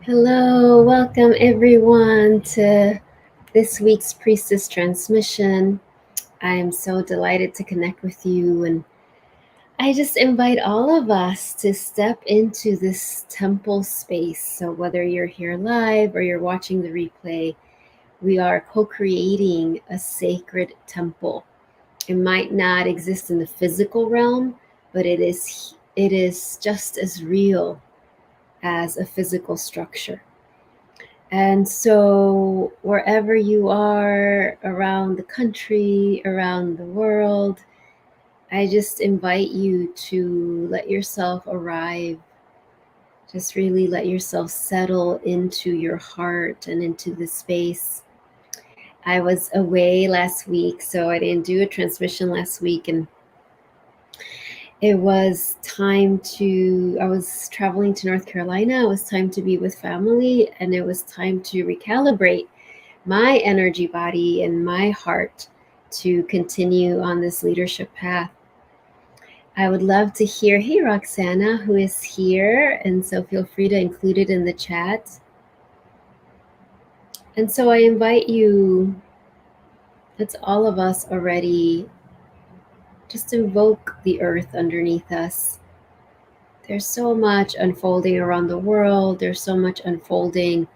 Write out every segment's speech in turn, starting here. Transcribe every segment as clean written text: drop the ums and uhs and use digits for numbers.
Hello, welcome everyone to this week's Priestess transmission. I am so delighted to connect with you, and I just invite all of us to step into this temple space. So, whether you're here live or you're watching the replay, we are co creating a sacred temple. It might not exist in the physical realm, but it is just as real as a physical structure. And so, wherever you are around the country, around the world, I just invite you to let yourself arrive. Just really let yourself settle into your heart and into the space. I was away last week, so I didn't do a transmission last week, and it was I was traveling to North Carolina. It was time to be with family, and it was time to recalibrate my energy body and my heart to continue on this leadership path. I would love to hear, hey Roxana, who is here, and so feel free to include it in the chat. And so I invite you, let's all of us already just invoke the earth underneath us. There's so much unfolding around the world. There's so much unfolding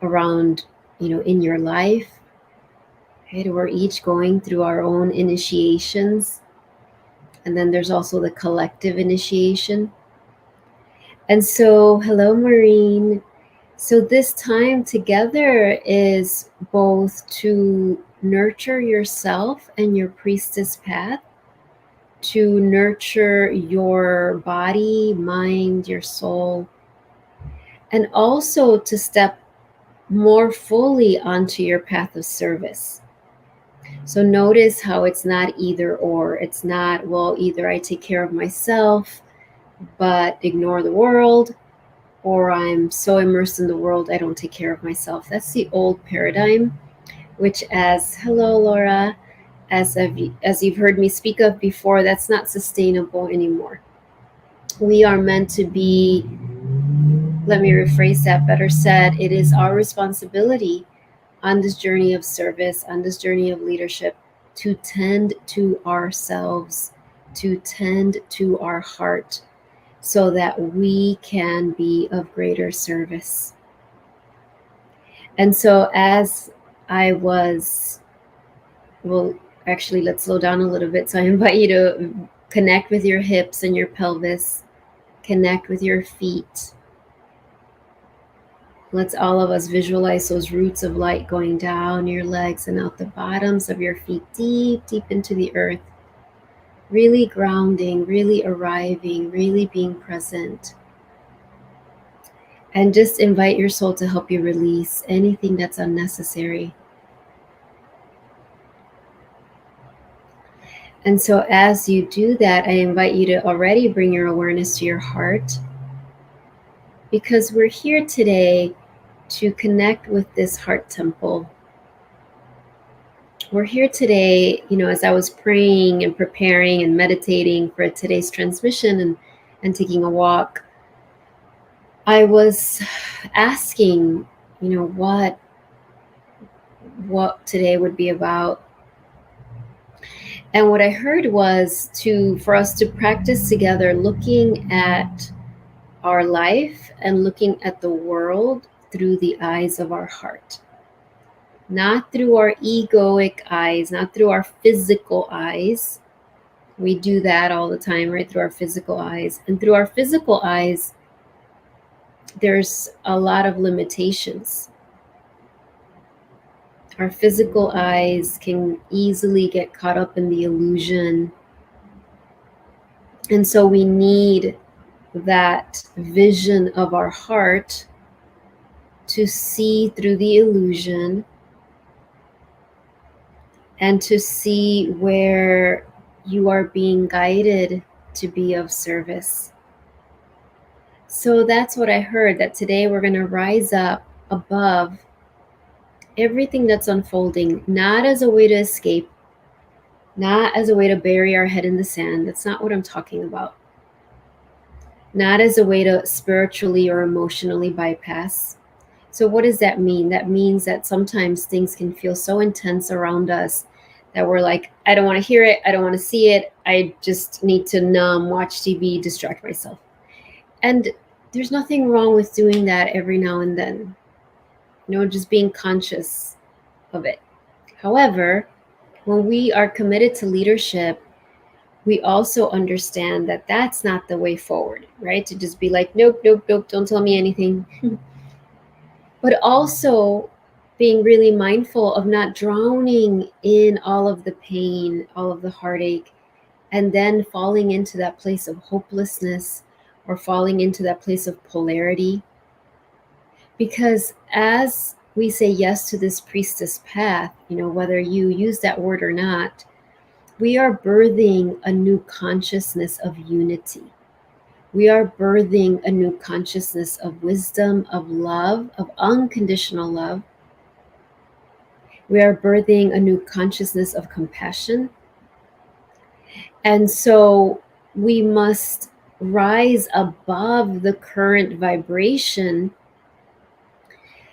around, in your life. Right? We're each going through our own initiations. And then there's also the collective initiation. And so, hello, Maureen. So this time together is both to nurture yourself and your priestess path, to nurture your body, mind, your soul, and also to step more fully onto your path of service. So notice how it's not either or. It's not, well, either I take care of myself but ignore the world, or I'm so immersed in the world I don't take care of myself. That's the old paradigm, which, as hello Laura, as you've heard me speak of before, that's not sustainable anymore. We are meant to be, let me rephrase that, better said, it is our responsibility on this journey of service, on this journey of leadership, to tend to ourselves, to tend to our heart, so that we can be of greater service. And so as I was, well, actually, let's slow down a little bit. So I invite you to connect with your hips and your pelvis, connect with your feet. Let's all of us visualize those roots of light going down your legs and out the bottoms of your feet, deep, deep into the earth. Really grounding, really arriving, really being present. And just invite your soul to help you release anything that's unnecessary. And so as you do that, I invite you to already bring your awareness to your heart, because we're here today to connect with this heart temple. We're here today, as I was praying and preparing and meditating for today's transmission and taking a walk, I was asking, what today would be about. And what I heard was for us to practice together looking at our life and looking at the world through the eyes of our heart. Not through our egoic eyes, not through our physical eyes. We do that all the time, right? Through our physical eyes. And through our physical eyes, there's a lot of limitations. Our physical eyes can easily get caught up in the illusion. And so we need that vision of our heart to see through the illusion and to see where you are being guided to be of service. So that's what I heard, that today we're going to rise up above everything that's unfolding, not as a way to escape, not as a way to bury our head in the sand. That's not what I'm talking about. not as a way to spiritually or emotionally bypass. So what does that mean? That means that sometimes things can feel so intense around us that we're like, I don't want to hear it. I don't want to see it. I just need to numb, watch TV, distract myself. And there's nothing wrong with doing that every now and then, just being conscious of it. However, when we are committed to leadership, we also understand that that's not the way forward, right? To just be like, nope, nope, nope, don't tell me anything. But also being really mindful of not drowning in all of the pain, all of the heartache, and then falling into that place of hopelessness or falling into that place of polarity. Because as we say yes to this priestess path, whether you use that word or not, we are birthing a new consciousness of unity. We are birthing a new consciousness of wisdom, of love, of unconditional love. We are birthing a new consciousness of compassion. And so we must rise above the current vibration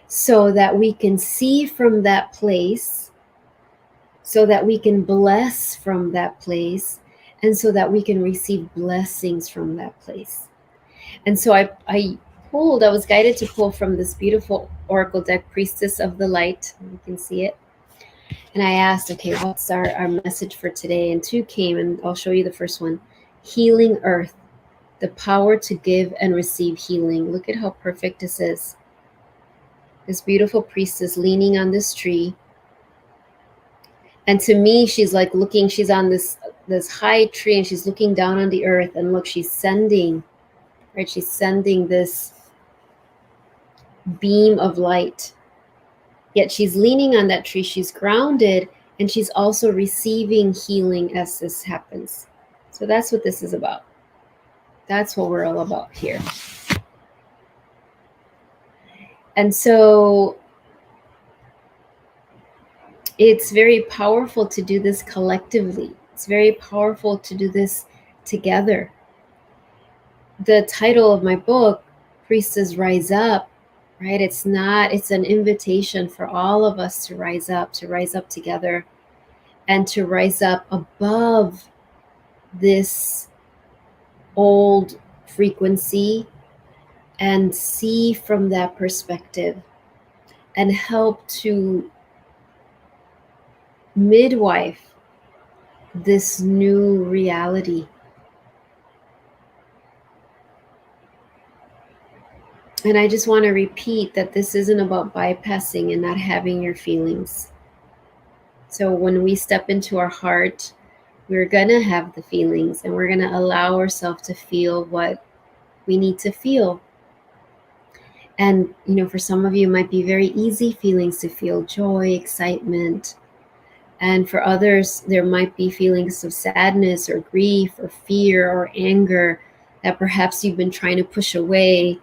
so that we can see from that place, so that we can bless from that place, and so that we can receive blessings from that place. And so I was guided to pull from this beautiful oracle deck, Priestess of the Light. You can see it. And I asked, okay, what's our message for today? And two came, and I'll show you the first one. Healing Earth, the power to give and receive healing. Look at how perfect this is. This beautiful priestess leaning on this tree. And to me, she's like looking, she's on this high tree, and she's looking down on the earth. And look, she's sending, right? She's sending this beam of light. Yet she's leaning on that tree, she's grounded, and she's also receiving healing as this happens. So that's what this is about. That's what we're all about here. And so it's very powerful to do this collectively. It's very powerful to do this together. The title of my book, Priestess Rise Up, right? It's an invitation for all of us to rise up together, and to rise up above this old frequency and see from that perspective and help to midwife this new reality. And I just want to repeat that this isn't about bypassing and not having your feelings. So when we step into our heart, we're going to have the feelings, and we're going to allow ourselves to feel what we need to feel. And, for some of you, it might be very easy feelings to feel: joy, excitement. And for others, there might be feelings of sadness or grief or fear or anger that perhaps you've been trying to push away.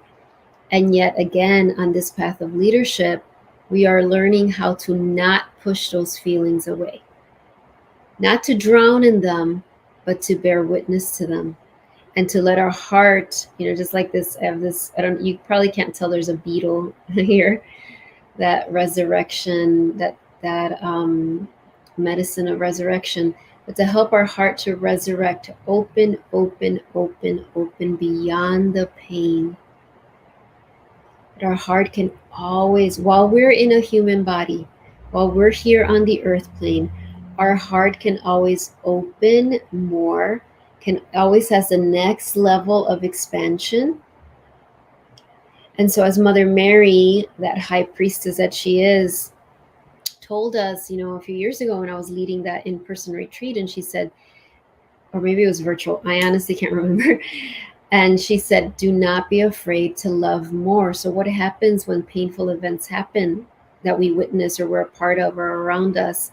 And yet again, on this path of leadership, we are learning how to not push those feelings away. Not to drown in them, but to bear witness to them. And to let our heart, just like this, you probably can't tell there's a beetle here, that resurrection, that medicine of resurrection, but to help our heart to resurrect, open beyond the pain. That our heart can always, while we're in a human body, while we're here on the earth plane, our heart can always open more, always has the next level of expansion. And so as Mother Mary, that high priestess that she is, told us, a few years ago when I was leading that in-person retreat, and she said, or maybe it was virtual, I honestly can't remember. And she said, do not be afraid to love more. So what happens when painful events happen that we witness or we're a part of or around us?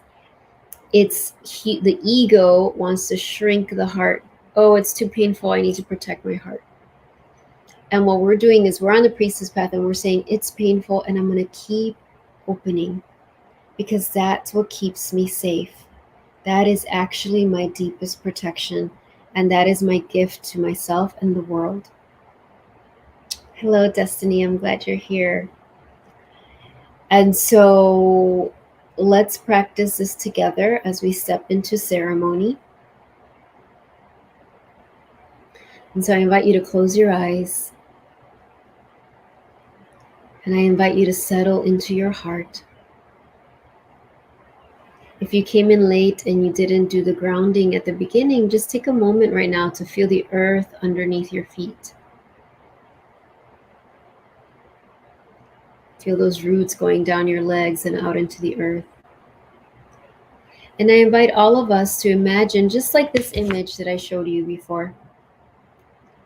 The ego wants to shrink the heart. Oh, it's too painful. I need to protect my heart. And what we're doing is we're on the priestess path, and we're saying it's painful, and I'm going to keep opening, because that's what keeps me safe. That is actually my deepest protection. And that is my gift to myself and the world. Hello, Destiny. I'm glad you're here. And so let's practice this together as we step into ceremony. And so I invite you to close your eyes. And I invite you to settle into your heart. If you came in late and you didn't do the grounding at the beginning, just take a moment right now to feel the earth underneath your feet. Feel those roots going down your legs and out into the earth. And I invite all of us to imagine, just like this image that I showed you before.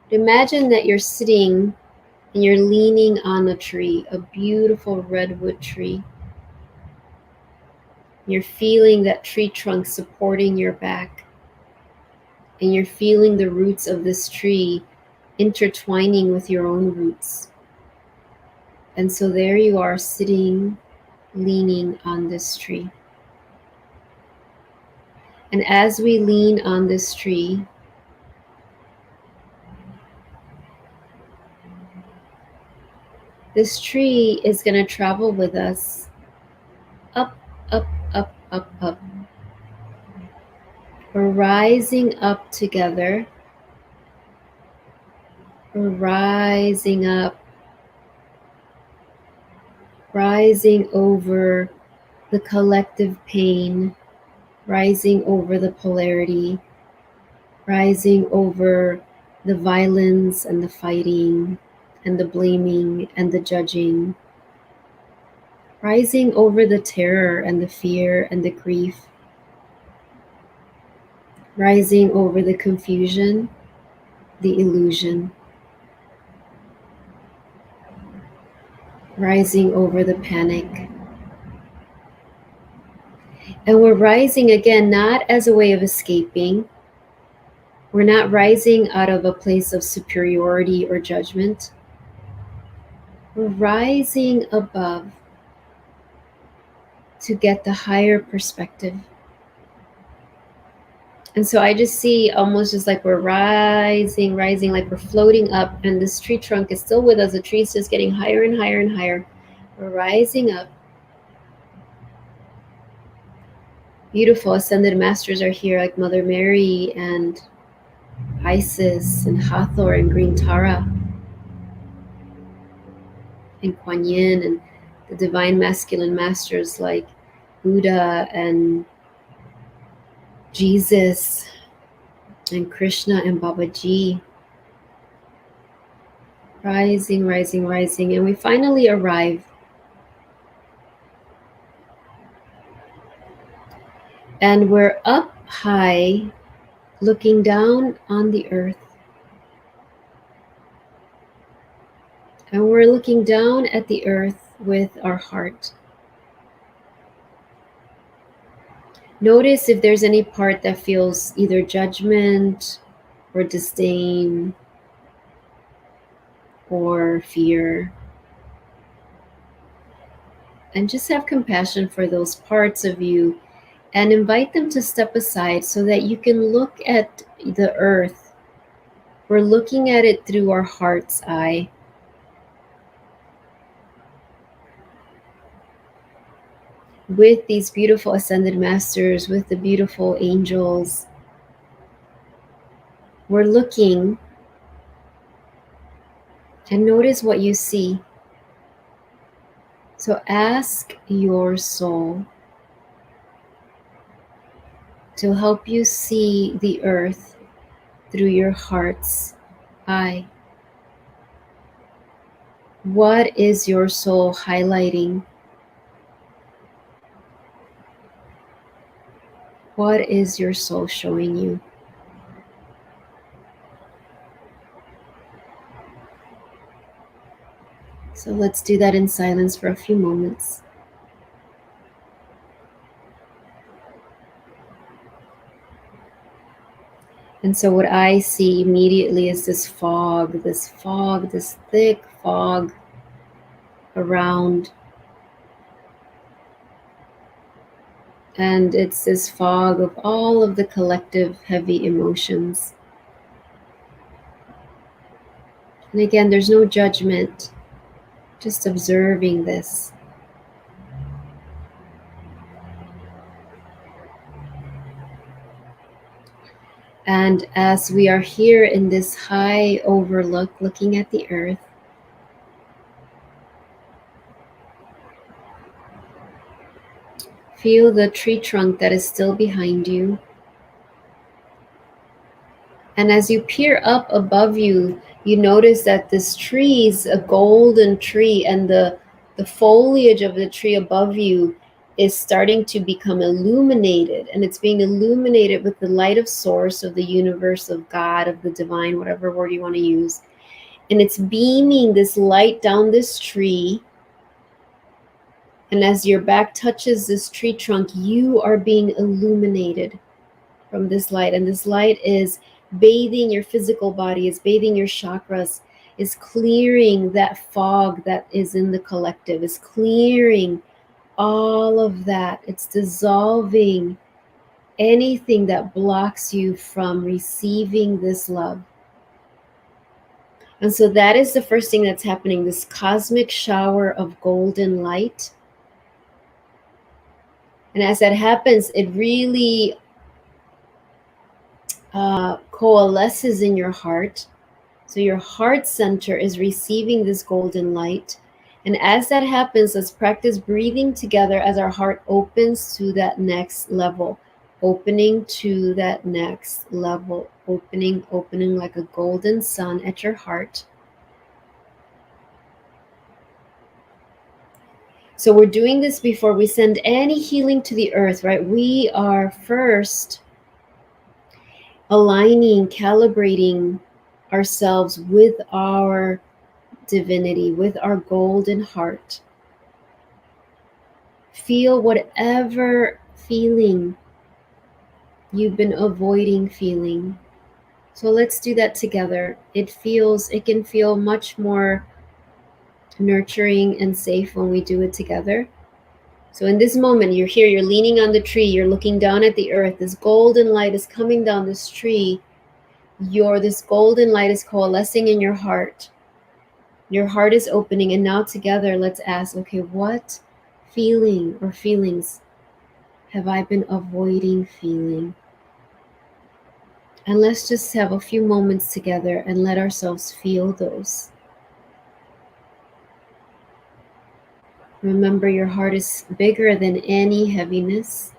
Imagine that you're sitting and you're leaning on a tree, a beautiful redwood tree. You're feeling that tree trunk supporting your back. And you're feeling the roots of this tree intertwining with your own roots. And so there you are sitting, leaning on this tree. And as we lean on this tree, this tree is going to travel with us up, up, up, up, up. We're rising up together. We're rising up, rising over the collective pain, rising over the polarity, rising over the violence and the fighting and the blaming and the judging, rising over the terror and the fear and the grief, rising over the confusion, the illusion, rising over the panic. And we're rising again, not as a way of escaping. We're not rising out of a place of superiority or judgment. We're rising above to get the higher perspective. And so I just see almost just like we're rising, like we're floating up, and this tree trunk is still with us. The tree's just getting higher and higher and higher. We're rising up. Beautiful ascended masters are here, like Mother Mary and Isis and Hathor and Green Tara and Kuan Yin, and the divine masculine masters like Buddha and Jesus and Krishna and Babaji. Rising, rising, rising. And we finally arrive. And we're up high, looking down on the earth. And we're looking down at the earth with our heart. Notice if there's any part that feels either judgment or disdain or fear. And just have compassion for those parts of you and invite them to step aside so that you can look at the earth. We're looking at it through our heart's eye. With these beautiful ascended masters, with the beautiful angels, we're looking, and notice what you see. So ask your soul to help you see the earth through your heart's eye. What is your soul highlighting? What is your soul showing you? So let's do that in silence for a few moments. And so what I see immediately is this thick fog around. And it's this fog of all of the collective heavy emotions. And again, there's no judgment, just observing this. And as we are here in this high overlook, looking at the earth, feel the tree trunk that is still behind you. And as you peer up above you, you notice that this tree is a golden tree, and the foliage of the tree above you is starting to become illuminated, and it's being illuminated with the light of source, of the universe, of God, of the divine, whatever word you want to use. And it's beaming this light down this tree. And as your back touches this tree trunk, you are being illuminated from this light. And this light is bathing your physical body, is bathing your chakras, is clearing that fog that is in the collective, is clearing all of that. It's dissolving anything that blocks you from receiving this love. And so that is the first thing that's happening, this cosmic shower of golden light. And as that happens, it really coalesces in your heart. So your heart center is receiving this golden light. And as that happens, let's practice breathing together as our heart opens to that next level. Opening to that next level. Opening like a golden sun at your heart. So we're doing this before we send any healing to the earth, right? We are first aligning, calibrating ourselves with our divinity, with our golden heart. Feel whatever feeling you've been avoiding feeling. So let's do that together. It can feel much more nurturing and safe when we do it together. So in this moment, you're here, you're leaning on the tree, you're looking down at the earth. This golden light is coming down this tree. This golden light is coalescing in your heart. Your heart is opening, and now together, let's ask, okay, what feeling or feelings have I been avoiding feeling? And let's just have a few moments together and let ourselves feel those. Remember, your heart is bigger than any heaviness.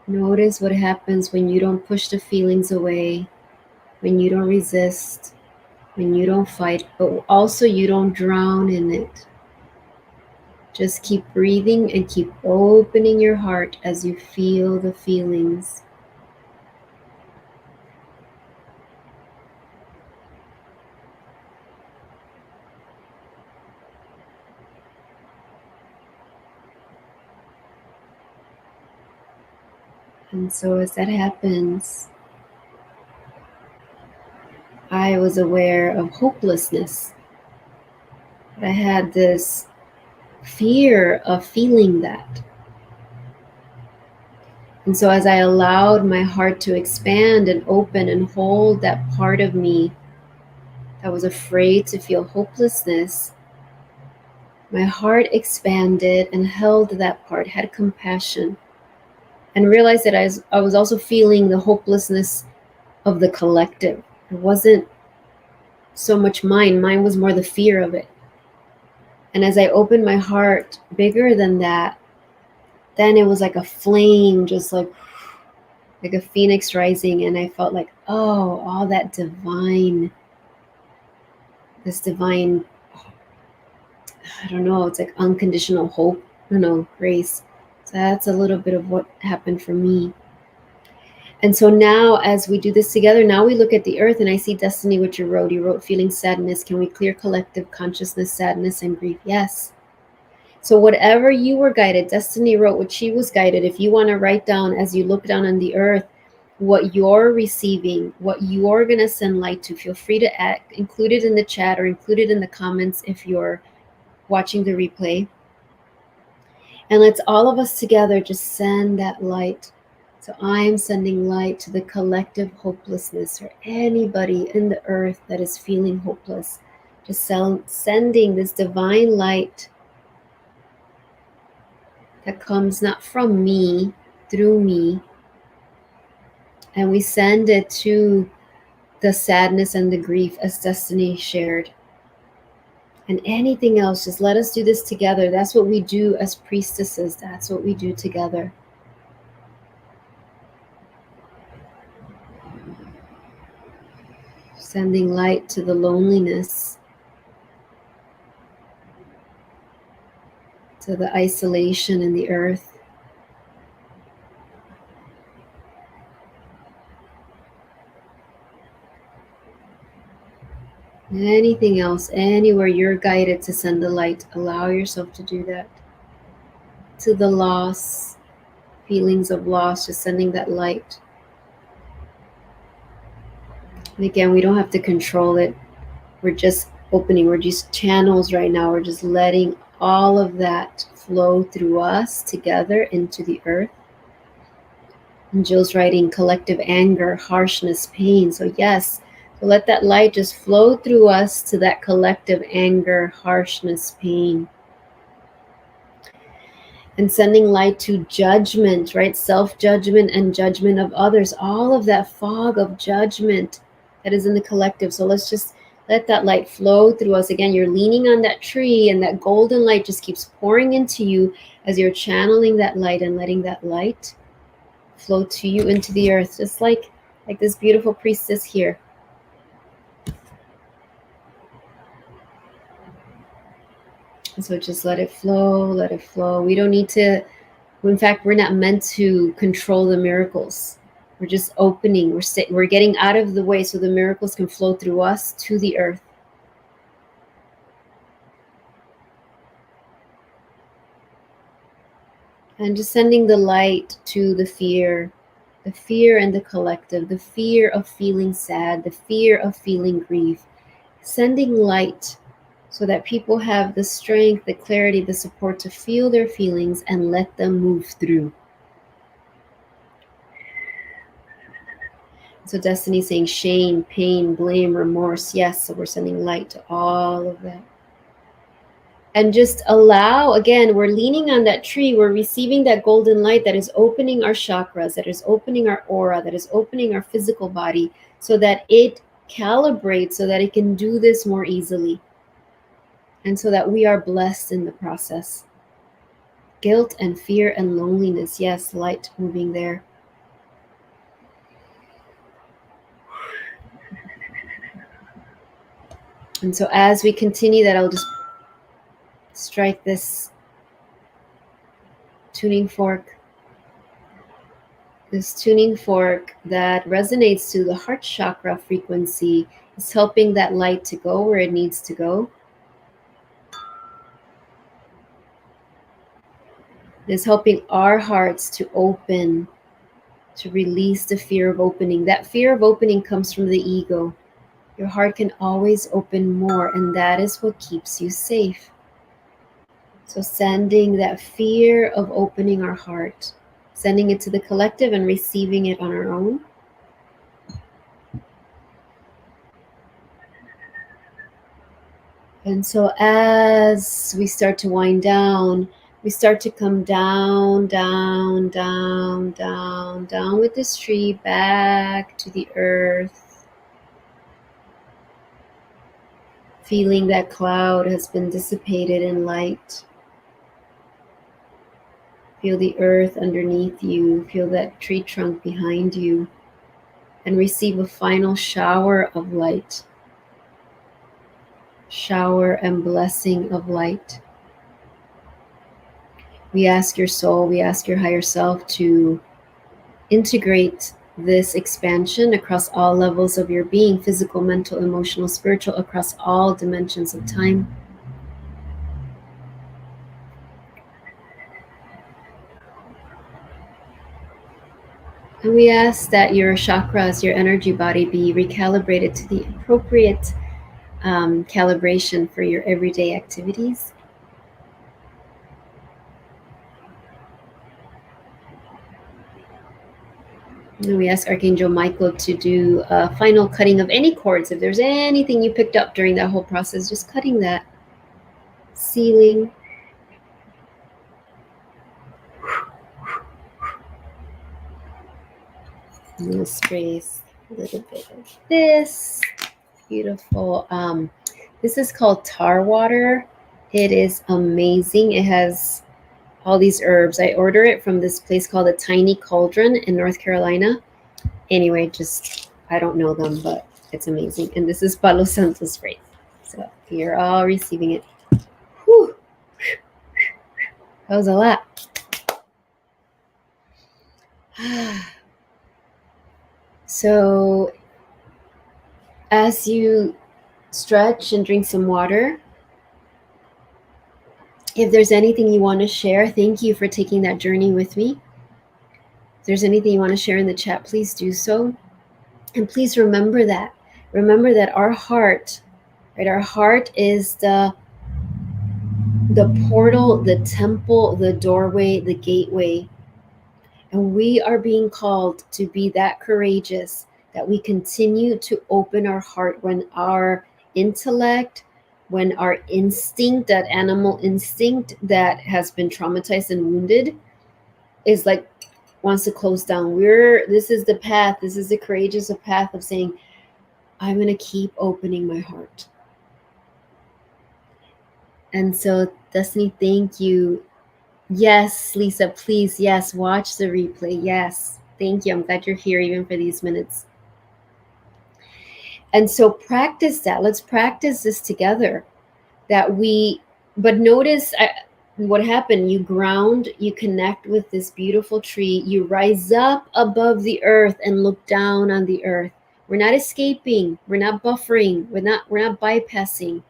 Notice what happens when you don't push the feelings away, when you don't resist, when you don't fight, but also you don't drown in it. Just keep breathing and keep opening your heart as you feel the feelings. And so as that happens, I was aware of hopelessness. I had this fear of feeling that. And so as I allowed my heart to expand and open and hold that part of me that was afraid to feel hopelessness, my heart expanded and held that part, had compassion, and realized that I was also feeling the hopelessness of the collective. It wasn't so much mine. Mine was more the fear of it. And as I opened my heart bigger than that, then it was like a flame, just like a phoenix rising. And I felt like, oh, all that this divine, I don't know, it's like unconditional hope, grace. So that's a little bit of what happened for me. And so now as we do this together, now we look at the earth and I see Destiny, what you wrote. You wrote feeling sadness. Can we clear collective consciousness, sadness, and grief? Yes. So whatever you were guided, Destiny wrote what she was guided. If you want to write down as you look down on the earth, what you're receiving, what you're going to send light to, feel free to include it in the chat or include it in the comments if you're watching the replay. And let's all of us together just send that light. So I'm sending light to the collective hopelessness, or anybody in the earth that is feeling hopeless. Just sending this divine light that comes not from me, through me. And we send it to the sadness and the grief, as Destiny shared. And anything else, just let us do this together. That's what we do as priestesses. That's what we do together. Sending light to the loneliness, to the isolation in the earth. Anything else, anywhere you're guided to send the light, allow yourself to do that. To the loss, feelings of loss, just sending that light. And again, we don't have to control it. We're just opening, we're just channels right now. We're just letting all of that flow through us together into the earth. And Jill's writing collective anger, harshness, pain. So yes, so let that light just flow through us to that collective anger, harshness, pain. And sending light to judgment, right? Self-judgment and judgment of others. All of that fog of judgment that is in the collective. So let's just let that light flow through us. Again, you're leaning on that tree, and that golden light just keeps pouring into you as you're channeling that light and letting that light flow to you into the earth, just like this beautiful priestess here. And so just let it flow, let it flow. We don't need to, in fact, we're not meant to control the miracles. We're just opening, we're getting out of the way so the miracles can flow through us to the earth. And just sending the light to the fear in the collective, the fear of feeling sad, the fear of feeling grief. Sending light so that people have the strength, the clarity, the support to feel their feelings and let them move through. So Destiny saying shame, pain, blame, remorse. Yes, so we're sending light to all of that. And just allow, again, we're leaning on that tree. We're receiving that golden light that is opening our chakras, that is opening our aura, that is opening our physical body so that it calibrates, so that it can do this more easily. And so that we are blessed in the process. Guilt and fear and loneliness. Yes, light moving there. And so as we continue that, I'll just strike this tuning fork. This tuning fork that resonates to the heart chakra frequency is helping that light to go where it needs to go. It is helping our hearts to open, to release the fear of opening. That fear of opening comes from the ego. Your heart can always open more, and that is what keeps you safe. So sending that fear of opening our heart, sending it to the collective and receiving it on our own. And so as we start to wind down, we start to come down, down, down, down, down with this tree back to the earth. Feeling that cloud has been dissipated in light. Feel the earth underneath you. Feel that tree trunk behind you. And receive a final shower of light. Shower and blessing of light. We ask your soul, we ask your higher self to integrate this expansion across all levels of your being, physical, mental, emotional, spiritual, across all dimensions of time. And we ask that your chakras, your energy body, be recalibrated to the appropriate calibration for your everyday activities. And we ask Archangel Michael to do a final cutting of any cords. If there's anything you picked up during that whole process, just cutting that, sealing. I'm going to spray a little bit of this. Beautiful. This is called tar water. It is amazing. It has all these herbs. I order it from this place called the Tiny Cauldron in North Carolina. Anyway, just, I don't know them, but it's amazing. And this is Palo Santo spray. So you're all receiving it. Whew. That was a lot. So as you stretch and drink some water, if there's anything you want to share, thank you for taking that journey with me. If there's anything you want to share in the chat, please do so. And please remember that. Remember that our heart, right? Our heart is the portal, the temple, the doorway, the gateway. And we are being called to be that courageous that we continue to open our heart when our intellect, when our instinct, that animal instinct that has been traumatized and wounded, is like wants to close down. This is the path. This is the courageous path of saying, I'm going to keep opening my heart. And so, Destiny, thank you. Yes, Lisa, please. Yes, watch the replay. Yes, thank you. I'm glad you're here even for these minutes. And so practice that. Let's practice this together. But notice what happened. You ground, you connect with this beautiful tree. You rise up above the earth and look down on the earth. We're not escaping. We're not buffering. We're not bypassing.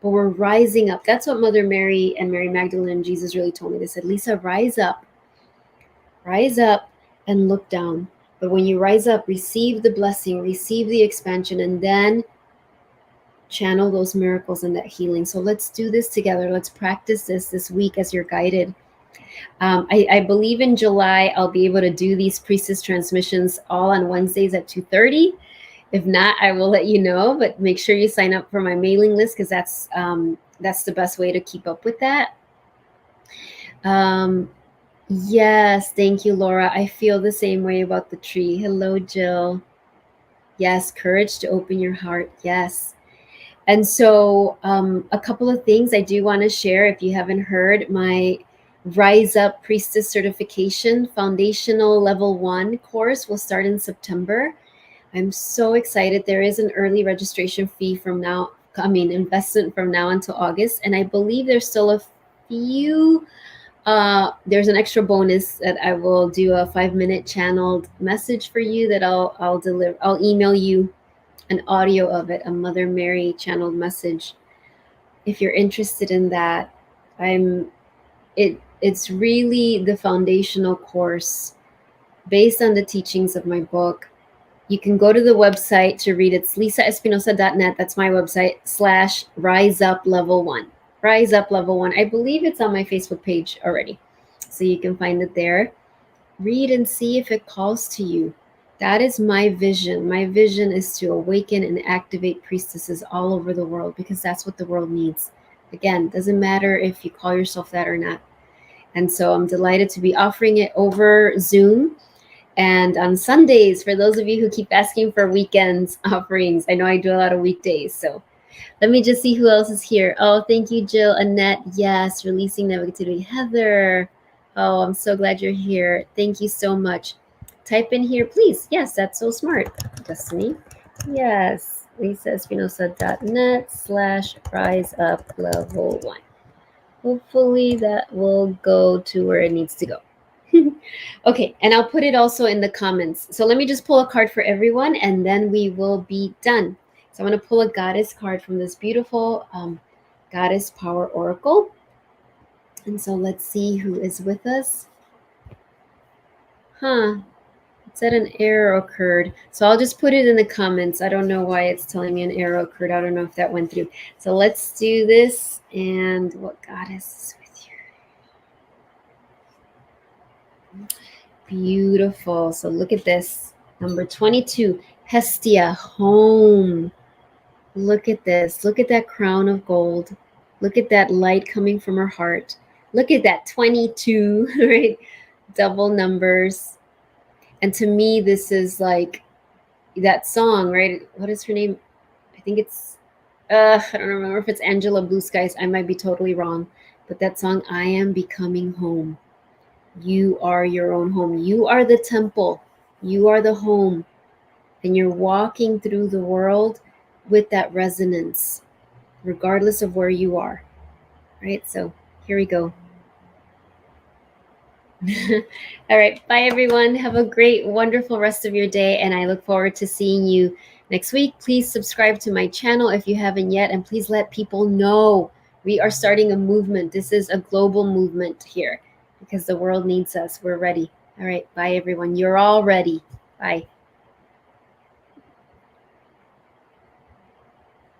But we're rising up. That's what Mother Mary and Mary Magdalene and Jesus really told me. They said, Lisa, rise up and look down. But when you rise up, receive the blessing, receive the expansion, and then channel those miracles and that healing. So let's do this together. Let's practice this week as you're guided. I believe in July, I'll be able to do these priestess transmissions all on Wednesdays at 2:30. If not, I will let you know, but make sure you sign up for my mailing list because that's the best way to keep up with that. Yes, thank you, Laura. I feel the same way about the tree. Hello, Jill. Yes, courage to open your heart. Yes. And so a couple of things I do want to share. If you haven't heard, my Rise Up Priestess Certification Foundational Level 1 course will start in September. I'm so excited. There is an early registration fee investment from now until August. And I believe there's still a few, there's an extra bonus that I will do a 5-minute channeled message for you that I'll deliver. I'll email you an audio of it, a Mother Mary channeled message. If you're interested in that, it's really the foundational course based on the teachings of my book. You can go to the website to read it. It's lisaespinosa.net. That's my website, /RiseUpLevel1. Rise Up Level 1. I believe it's on my Facebook page already. So you can find it there. Read and see if it calls to you. That is my vision. My vision is to awaken and activate priestesses all over the world because that's what the world needs. Again, doesn't matter if you call yourself that or not. And so I'm delighted to be offering it over Zoom and on Sundays for those of you who keep asking for weekends offerings. I know I do a lot of weekdays, so let me just see who else is here. Oh, thank you, Jill. Annette, yes, releasing negativity. Heather, oh, I'm so glad you're here. Thank you so much. Type in here, please. Yes, that's so smart. Destiny, yes, lisaespinosa.net /RiseUpLevel1. Hopefully that will go to where it needs to go. Okay, and I'll put it also in the comments. So let me just pull a card for everyone and then we will be done. So I'm going to pull a goddess card from this beautiful goddess power oracle. And so let's see who is with us. It said an error occurred. So I'll just put it in the comments. I don't know why it's telling me an error occurred. I don't know if that went through. So let's do this. And what goddess is with you? Beautiful. So look at this. Number 22, Hestia, home. Look at this. Look at that crown of gold. Look at that light coming from her heart. Look at that 22, right? Double numbers. And to me, this is like that song, right? What is her name? I think it's, I don't remember if it's Angela Blue Skies. I might be totally wrong. But that song, I Am Becoming Home. You are your own home. You are the temple. You are the home. And you're walking through the world with that resonance, regardless of where you are. Right? So here we go. All right. Bye, everyone. Have a great, wonderful rest of your day. And I look forward to seeing you next week. Please subscribe to my channel if you haven't yet. And please let people know we are starting a movement. This is a global movement here because the world needs us. We're ready. All right. Bye, everyone. You're all ready. Bye.